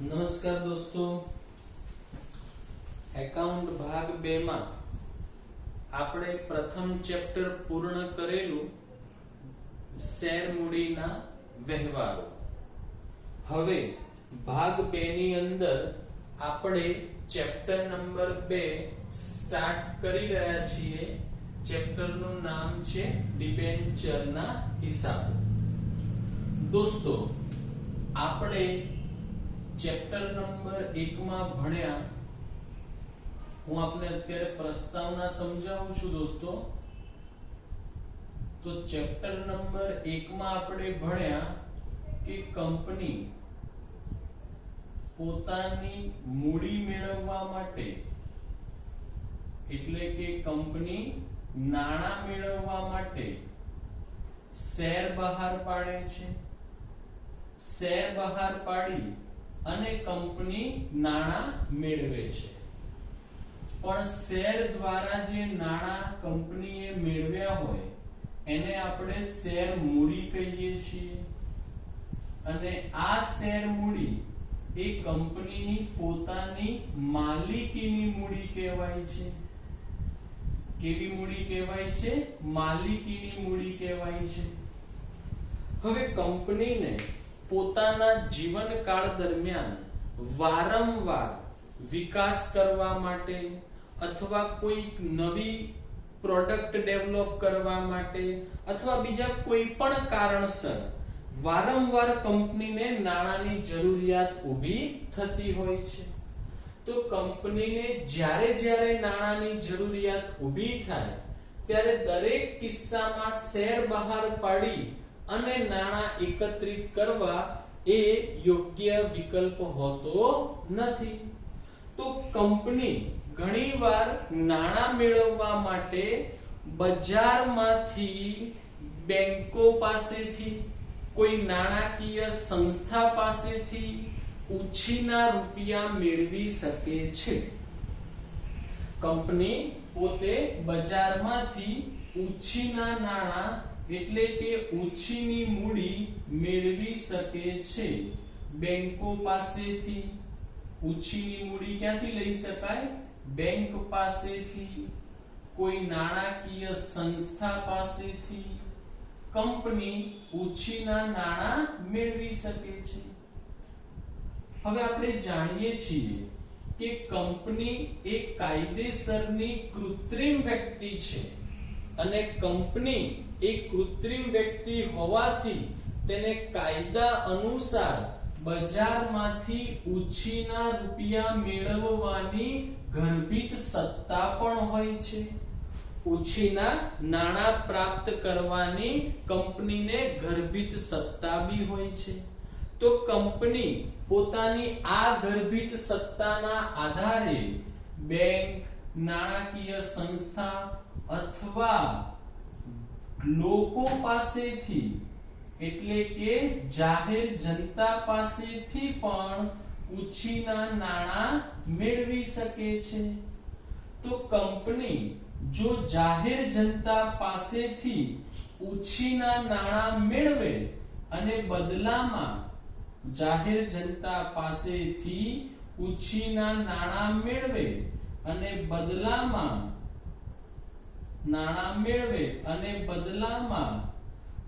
નમસ્કાર દોસ્તો, એકાઉન્ટ ભાગ 2 માં આપણે પ્રથમ ચેપ્ટર પૂર્ણ કરેલું શેર મૂડીના વ્યવહારો. હવે ભાગ 2 ની અંદર આપણે ચેપ્ટર નંબર 2 સ્ટાર્ટ કરી રહ્યા છીએ. ચેપ્ટરનું નામ છે ડિબેન્ચરના હિસાબો. દોસ્તો, આપણે ચેપ્ટર નંબર 1 માં ભણ્યા. હું આપને અત્યારે પ્રસ્તાવના સમજાવું છું દોસ્તો. તો ચેપ્ટર નંબર 1 માં આપણે ભણ્યા કે કંપની પોતાની મૂડી મેળવવા માટે, એટલે કે કંપની નાણાં મેળવવા માટે શેર બહાર પાડે છે. શેર બહાર પાડી અને કંપની નાણાં મેળવે છે. પણ શેર દ્વારા જે નાણાં કંપનીએ મેળવ્યા હોય એને આપણે શેર મૂડી કહીએ છીએ. અને આ શેર મૂડી એ કંપનીની પોતાની માલિકીની મૂડી કહેવાય છે. કેવી મૂડી કહેવાય છે? માલિકીની મૂડી કહેવાય છે. હવે કંપનીને પોતાના જીવનકાળ દરમિયાન વારંવાર વિકાસ કરવા માટે અથવા કોઈ નવી પ્રોડક્ટ ડેવલપ કરવા માટે અથવા બીજા કોઈ પણ કારણસર વારંવાર કંપનીને નાણાંની જરૂરિયાત ઊભી થતી હોય છે. તો કંપનીને જ્યારે નાણાંની જરૂરિયાત ઊભી થાય ત્યારે દરેક કિસ્સામાં શેર બહાર પાડી અને નાણાં એકત્રિત કરવા એ યોગ્ય વિકલ્પ હોતો નથી. તો કંપની ઘણીવાર નાણાં મેળવવા માટે બજારમાંથી, બેંકો પાસેથી, કોઈ નાણાકીય સંસ્થા પાસેથી ઉછીના રૂપિયા મેળવી શકે છે. કંપની પોતે બજારમાંથી ઉછીના નાણાં એટલે કે ઉછીની મૂડી મેળવી શકે છે. બેંકો પાસેથી ઉછીની મૂડી ક્યાંથી લઈ શકાય? બેંક પાસેથી, કોઈ નાણાકીય સંસ્થા પાસેથી કંપની ઉછીના નાણાં મેળવી શકે છે. હવે આપણે જાણીએ છીએ કે કંપની એ કાયદેસરની કૃત્રિમ વ્યક્તિ છે અને કંપની એ કૃત્રિમ વ્યક્તિ હોવાથી તેને કાયદા અનુસાર બજારમાંથી ઉછીના રૂપિયા મેળવવાની ગર્ભિત સત્તા પણ હોય છે. ઉછીના નાણાં પ્રાપ્ત કરવાની કંપનીને ગર્ભિત સત્તા બી હોય છે. તો કંપની પોતાની આ ગર્ભિત સત્તાના આધારે બેંક, નાણાકીય સંસ્થા અથવા લોકો પાસેથી એટલે કે જાહેર જનતા પાસેથી પણ ઉછીના નાણાં મેળવી શકે છે. તો કંપની જો જાહેર જનતા પાસેથી ઉછીના નાણાં મેળવે અને બદલામાં જાહેર જનતા પાસેથી ઉછીના નાણાં મેળવે અને બદલામાં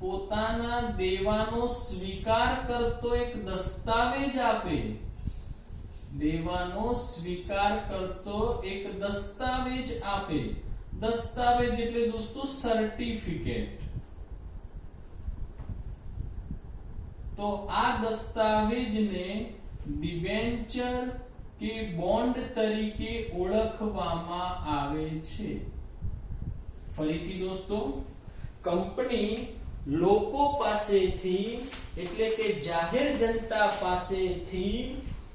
પોતાના દેવાનો સ્વીકાર કરતો એક દસ્તાવેજ આપે. દેવાનો સ્વીકાર કરતો એક દસ્તાવેજ આપે. દસ્તાવેજ એટલે દોસ્તો સર્ટિફિકેટ. તો આ દસ્તાવેજને ડિબેન્ચર કે બોન્ડ તરીકે ઓળખવામાં આવે છે. ફરીથી દોસ્તો, કંપની લોકો પાસેથી એટલે કે જાહેર જનતા પાસેથી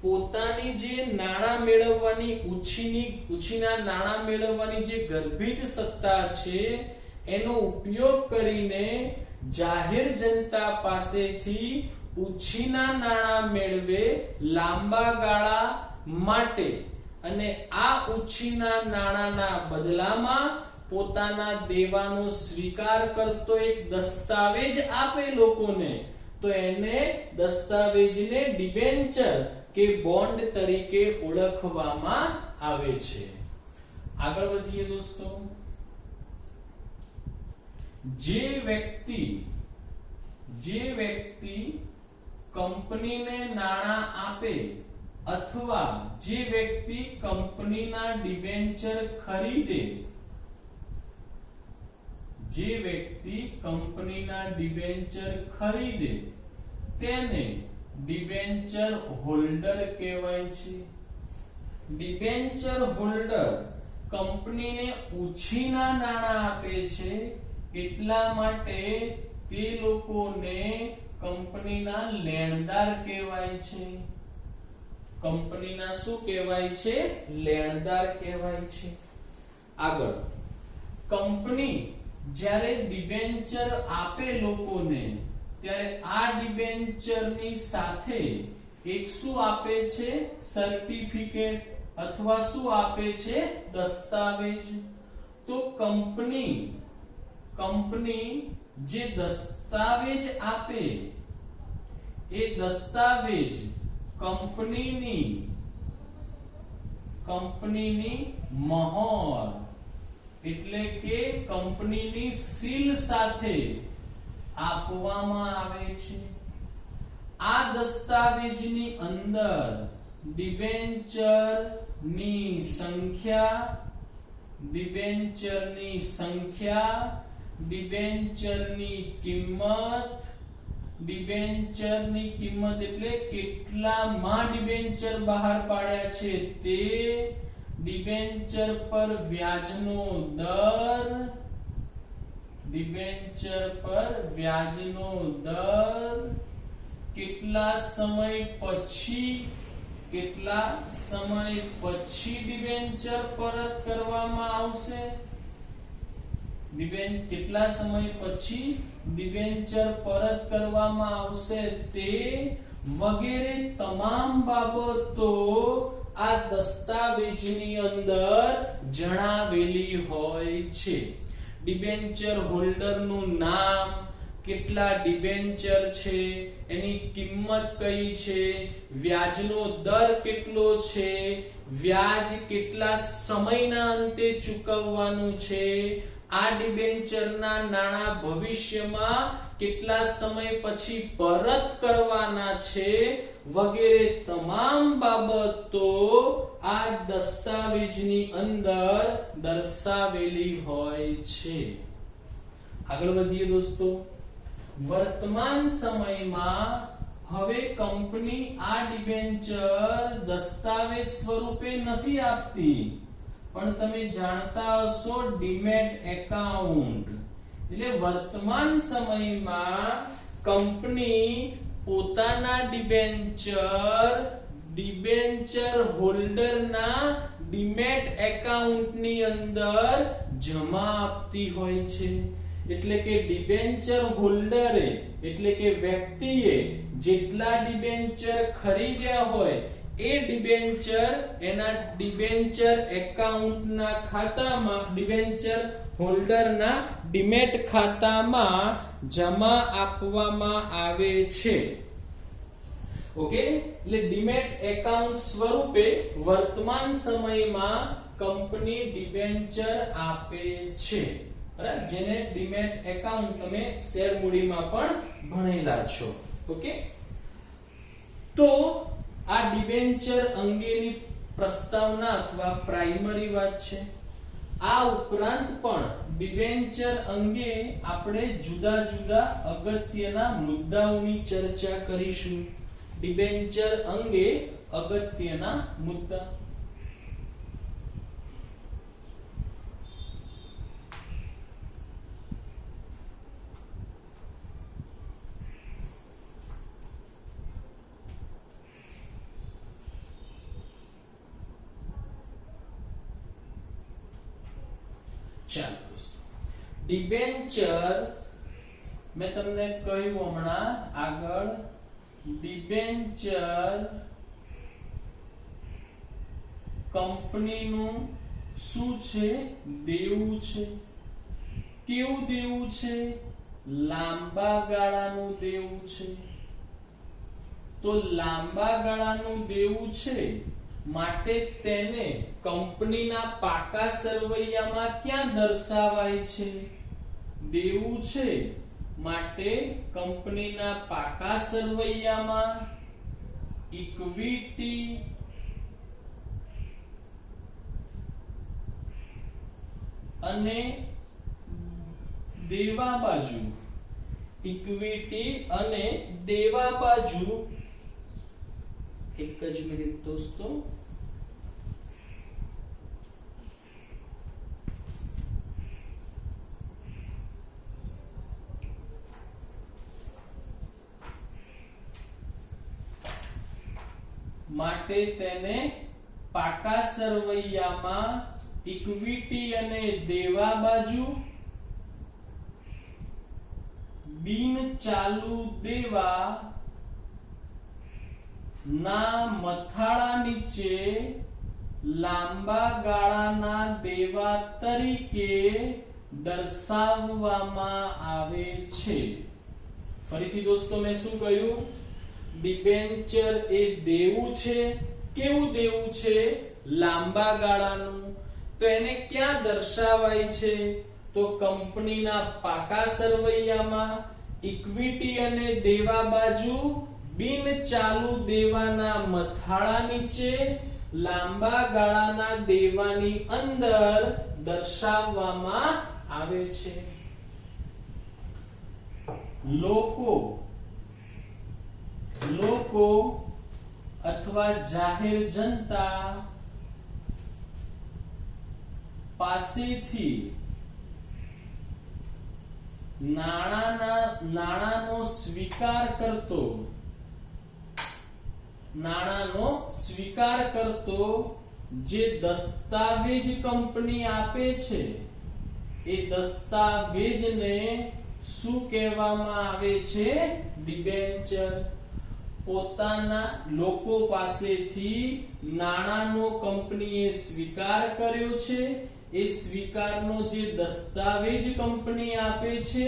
પોતાની જે નાણાં મેળવવાની ઉછીના નાણાં મેળવવાની જે ગર્ભિત સત્તા છે એનો ઉપયોગ કરીને જાહેર જનતા પાસેથી ઉછીના નાણાં મેળવે લાંબા ગાળા માટે અને આ ઉછીના નાણાંના બદલામાં પોતાના દેવાનો સ્વીકાર કરતો એક દસ્તાવેજ આપે લોકોને, તો એને દસ્તાવેજને ડિબેન્ચર કે બોન્ડ તરીકે ઓળખવામાં આવે છે. આગળ વધીએ દોસ્તો. જે વ્યક્તિ કંપનીને નાણાં આપે અથવા જે વ્યક્તિ કંપનીના ડિબેન્ચર ખરીદે તેને ડિબેન્ચર હોલ્ડર કહેવાય છે. ડિબેન્ચર હોલ્ડર કંપનીને ઉછીના નાણાં આપે છે એટલા માટે તે લોકોને કંપનીના લેણદાર કહેવાય છે. કંપનીના શું કહેવાય છે? લેણદાર કહેવાય છે. આગળ, કંપની જ્યારે ડિબેન્ચર આપે લોકોને ત્યારે આ ડિબેન્ચરની સાથે એક શું આપે છે? સર્ટિફિકેટ અથવા શું આપે છે? દસ્તાવેજ. તો કંપની જે દસ્તાવેજ આપે એ દસ્તાવેજ કંપનીની મહોર એટલે કે કંપનીની સીલ સાથે આપવામાં આવે છે. આ દસ્તાવેજની અંદર ડિબેન્ચરની સંખ્યા, ડિબેન્ચરની કિંમત એટલે કેટલામાં ડિબેન્ચર બહાર પાડ્યા છે તે, ડિબેન્ચર પર વ્યાજનો દર, કેટલા સમય પછી ડિબેન્ચર પરત કરવામાં આવશે, કેટલા સમય પછી ડિબેન્ચર પરત કરવામાં આવશે તે વગેરે તમામ બાબતો આ દસ્તાવેજની અંદર જણાવેલી હોય છે. ડિબેન્ચર હોલ્ડરનું નામ, કેટલા ડિબેન્ચર છે, એની કિંમત કઈ છે, વ્યાજનો દર કેટલો છે, વ્યાજ કેટલા સમયના અંતે ચૂકવવાનું છે, આ ડિબેન્ચરના નાણાં ભવિષ્યમાં કેટલા સમય પછી પરત કરવાના છે વગેરે તમામ બાબતો આ દસ્તાવેજની અંદર દર્શાવેલી હોય છે. આગળ વધીએ દોસ્તો. વર્તમાન સમયમાં હવે કંપની આ ડિબેન્ચર દસ્તાવેજ સ્વરૂપે નથી આપતી, પણ તમે જાણતા હશો ડીમેટ એકાઉન્ટ એટલે વર્તમાન સમયમાં કંપની પોતાના ડિબેન્ચર હોલ્ડરના ડીમેટ એકાઉન્ટની અંદર જમા આપતી હોય છે. એટલે કે ડિબેન્ચર હોલ્ડરે એટલે કે વ્યક્તિએ જેટલા ડિબેન્ચર ખરીદ્યા હોય એ ડિબેન્ચર એના ડિબેન્ચર એકાઉન્ટના ખાતામાં, ડિબેન્ચર હોલ્ડરના ડીમેટ ખાતામાં જમા આપવામાં આવે છે. ઓકે, એટલે ડીમેટ એકાઉન્ટ સ્વરૂપે વર્તમાન સમયમાં કંપની ડિબેન્ચર આપે છે. બરાબર, જેને ડીમેટ એકાઉન્ટ તમે શેર મૂડીમાં પણ ભણેલા છો. ઓકે, તો આ ડિબેન્ચર અંગેની પ્રસ્તાવના અથવા પ્રાઇમરી વાત છે. આ ઉપરાંત પણ ડિબેન્ચર અંગે આપણે જુદા જુદા અગત્યના મુદ્દાઓની ચર્ચા કરીશું. ડિબેન્ચર અંગે અગત્યના મુદ્દા. ચાલો દોસ્તો, ડિબેન્ચર મેં તમને કહ્યું હમણાં આગળ, ડિબેન્ચર કંપનીનું શું છે? દેવું છે. કેવું દેવું છે? લાંબા ગાળાનું દેવું છે. તો લાંબા ગાળાનું દેવું છે માટે તેને કંપનીના પાકા સરવૈયામાં ક્યાં દર્શાવાય છે? દેવું છે માટે કંપનીના પાકા સરવૈયામાં ઇક્વિટી અને દેવા બાજુ, ઇક્વિટી અને દેવા બાજુ, એક જ મિનિટ દોસ્તો, માટે તેને પાકા સરવૈયામાં ઇક્વિટી અને દેવા બાજુ, બિન ચાલુ દેવા ના મથાળા નીચે લાંબા ગાળાના દેવા તરીકે દર્શાવવામાં આવે છે. ફરીથી દોસ્તો મેં શું કહ્યું? ડિબેન્ચર એ દેવું છે. કેવું દેવું છે? લાંબા ગાળાનું. તો એને ક્યાં દર્શાવાય છે? તો કંપનીના પાકા સરવૈયામાં ઇક્વિટી અને દેવા બાજુ, બિન ચાલુ દેવાના મથાળા નીચે લાંબા ગાળાના દેવાની અંદર દર્શાવવામાં આવે છે. લોકો અથવા જાહેર જનતા પાસેથી નાણાંનો સ્વીકાર કરતો જે દસ્તાવેજ કંપની આપે છે એ દસ્તાવેજને શું કહેવામાં આવે છે? ડિબેન્ચર. પોતાના લોકો પાસેથી નાણાંનો કંપનીએ સ્વીકાર કર્યો છે, એ સ્વીકારનો જે દસ્તાવેજ કંપની આપે છે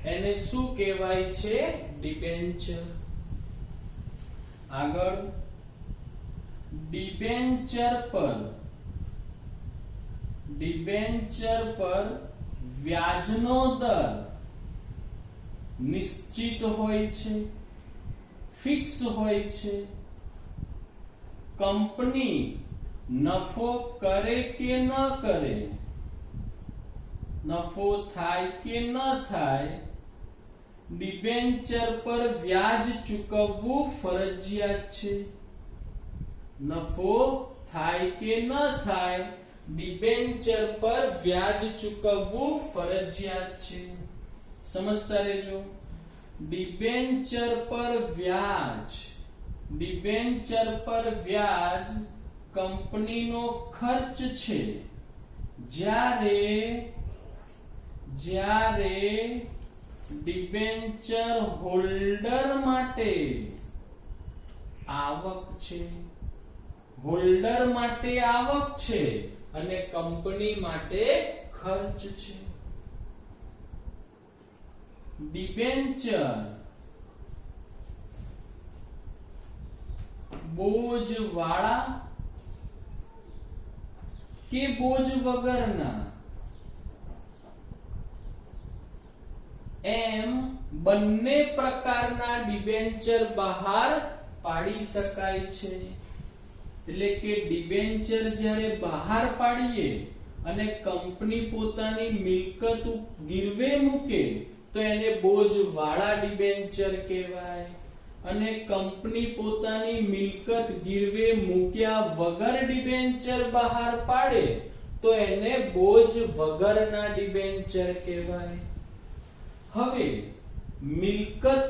એને શું કહેવાય છે? ડિબેન્ચર. આગળ, ડિબેન્ચર પર વ્યાજનો દર નિશ્ચિત હોય છે, ફિક્સ હોય છે. કંપની નફો કરે કે ન કરે, નફો થાય કે ન થાય, ડિબેન્ચર પર વ્યાજ ચૂકવવું ફરજિયાત છે. નફો થાય કે ન થાય, ડિબેન્ચર પર વ્યાજ ચૂકવવું ફરજિયાત છે. સમજતા રહેજો. ડિબેન્ચર પર વ્યાજ કંપનીનો ખર્ચ છે. જ્યારે ડિબેન્ચર હોલ્ડર માટે આવક છે, અને કંપની માટે ખર્ચ છે. ડિબેન્ચર બોજવાળા કે બોજ વગરના એમ બંને પ્રકારના ડિબેન્ચર બહાર પાડી શકાય છે. એટલે કે ડિબેન્ચર જ્યારે બહાર પાડીએ અને કંપની પોતાની મિલકત ગીરવે મૂકે તો એને બોજવાળા ડિબેન્ચર કહેવાય, અને કંપની પોતાની મિલકત ગીરવે મૂક્યા વગર ડિબેન્ચર બહાર પાડે તો એને બોજ વગરના ડિબેન્ચર કહેવાય. હવે મિલકત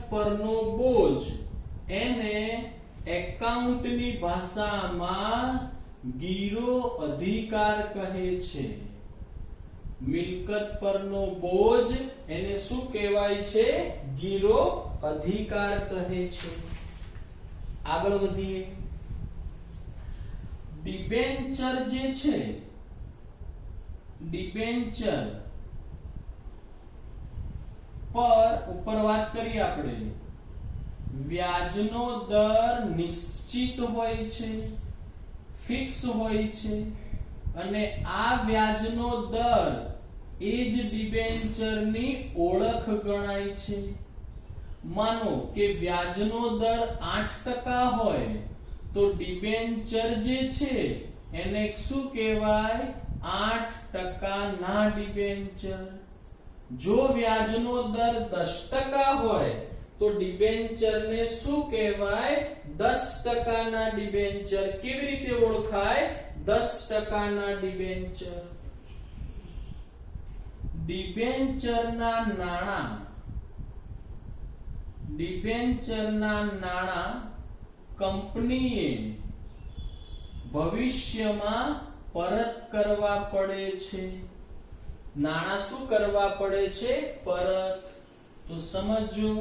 પરનો બોજ એને એકાઉન્ટની ભાષામાં ગીરો અધિકાર કહે છે. મિલકત પરનો બોજ એને શું કહેવાય છે? ગીરો અધિકાર કહે છે. આગળ વધીએ. ડિબેન્ચર જે છે ડિબેન્ચર પર ઉપર વાત કરી આપણે વ્યાજનો દર નિશ્ચિત હોય છે, ફિક્સ હોય છે અને આ વ્યાજનો દર એ જ ડિબેન્ચરની ઓળખ ગણાય છે. માનો કે વ્યાજનો દર 8% હોય તો ડિબેન્ચર જે છે એને શું કહેવાય? 8% ના ડિબેન્ચર. જો વ્યાજનો દર 10% હોય તો ડિબેન્ચરને શું કહેવાય? 10% ના ડિબેન્ચર. કેવી રીતે ઓળખાય 10% ના ડિબેન્ચર? ડિબેન્ચરના નાણાં કંપનીએ ભવિષ્યમાં પરત કરવા પડે છે. નાણાં શું કરવા પડે છે? પરત. તો સમજો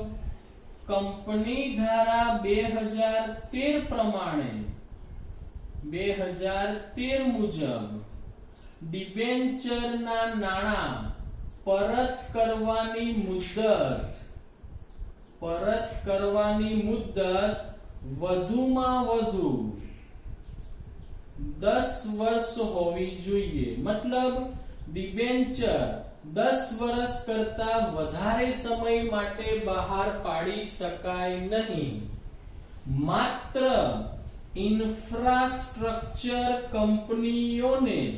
કંપની ધારા 2013 પ્રમાણે 2013 મુજબ ડિબેન્ચરના નાણાં પરત કરવાની મુદ્દત વધુમાં વધુ 10 વર્ષ હોવી જોઈએ. મતલબ ડિબેન્ચર 10 વર્ષ કરતા વધારે સમય માટે બહાર પાડી શકાય નહીં. માત્ર ઇન્ફ્રાસ્ટ્રક્ચર કંપનીઓને જ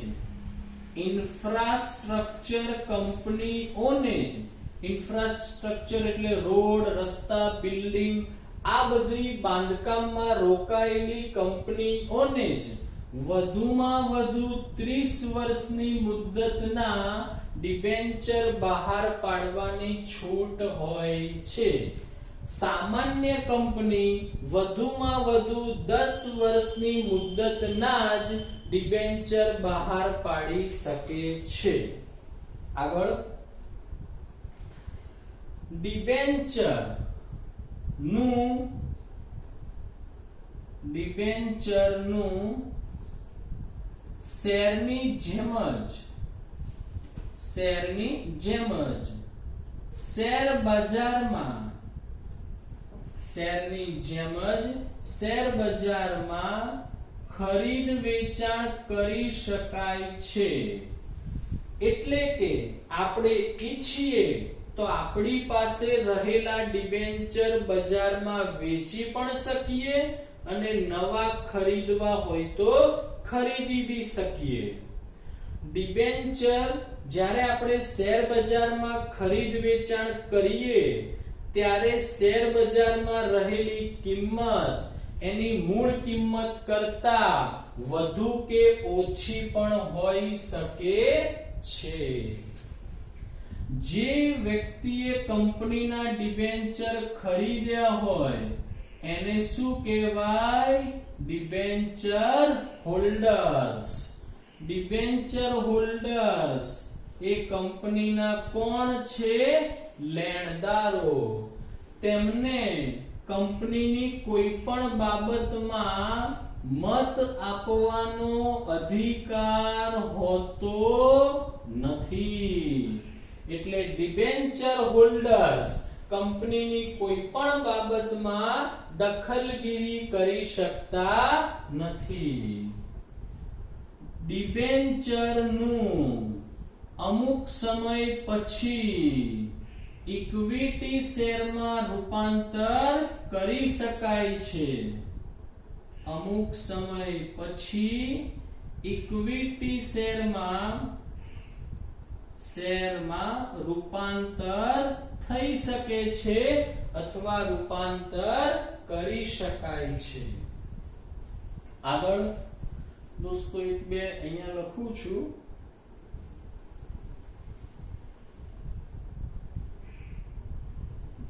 ઇન્ફ્રાસ્ટ્રક્ચર એટલે રોડ, રસ્તા, બિલ્ડિંગ, આ બધી બાંધકામમાં રોકાયેલી કંપનીઓને જ વધુમાં વધુ 30 વર્ષની મુદ્દતના ડિબેન્ચર બહાર પાડવાની છૂટ હોય છે. સામાન્ય કંપની વધુમાં વધુ 10 વર્ષની મુદ્દતના જ ડિબેન્ચર બહાર પાડી શકે છે. આગળ ડિબેન્ચરનું શેરની જેમ જ શેર બજારમાં ખરીદ વેચાણ કરી શકાય છે. એટલે કે આપણે ઈચ્છીએ તો આપણી પાસે રહેલા ડિબેન્ચર બજારમાં વેચી પણ શકીએ અને નવા ખરીદવા હોય તો ખરીદી બી શકીએ. ડિબેન્ચર જ્યારે આપણે શેર બજારમાં ખરીદ વેચાણ કરીએ ત્યારે શેર બજારમાં રહેલી કિંમત એની મૂળ કિંમત કરતા વધુ કે ઓછી પણ હોઈ શકે છે. જે વ્યક્તિએ કંપનીના ડિબેન્ચર ખરીદ્યા હોય એને શું કહેવાય? Debenture holders. ડિબેન્ચર હોલ્ડર્સ એ કંપનીના કોણ છે? લેણદારો. તેમને કંપનીની કોઈ પણ બાબતમાં મત આપવાનો અધિકાર હોતો નથી. એટલે ડિબેન્ચર હોલ્ડર્સ કંપનીની કોઈ પણ બાબતમાં દખલગીરી કરી શકતા નથી. ડિબેન્ચરનું અમુક સમય પછી ઇક્વિટી શેરમાં રૂપાંતર કરી શકાય છે. અમુક સમય પછી ઇક્વિટી શેરમાં રૂપાંતર થઈ શકે છે અથવા રૂપાંતર કરી શકાય છે. આગળ દોસ્તો એક બે અહીંયા લખું છું.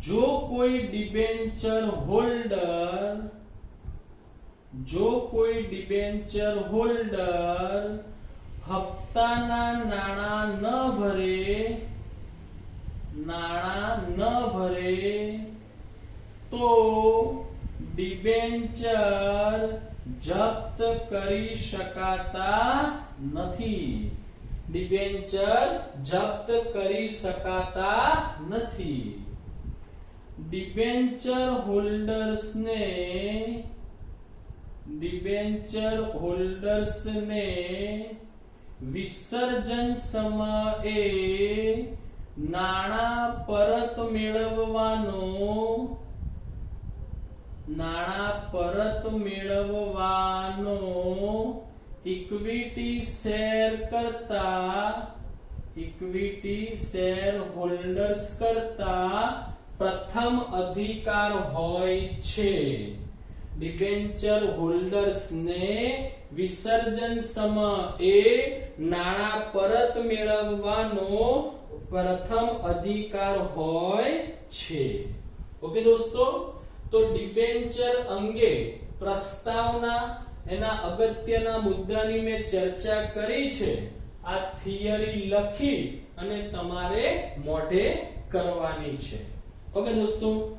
જો કોઈ ડિબેન્ચર હોલ્ડર હપ્તાના નાણાં ન ભરે તો ડિબેન્ચર જપ્ત કરી શકાતા નથી. ડિબેન્ચર જપ્ત કરી શકાતા નથી. ડિબેન્ચર હોલ્ડર્સને વિસર્જન સમયે નાણાં પરત મેળવવાનો ઇક્વિટી શેર હોલ્ડર્સ કરતા પ્રથમ અધિકાર હોય છે. ડિબેન્ચર હોલ્ડર્સને વિસર્જન સમયે નાણાં પરત મેળવવાનો પ્રથમ અધિકાર હોય છે. ઓકે દોસ્તો, તો ડિબેન્ચર અંગે પ્રસ્તાવના એના અગત્યના મુદ્દાની મેં ચર્ચા કરી છે. આ થિયરી લખી અને તમારે મોઢે કરવાની છે. ઓકે દોસ્તો.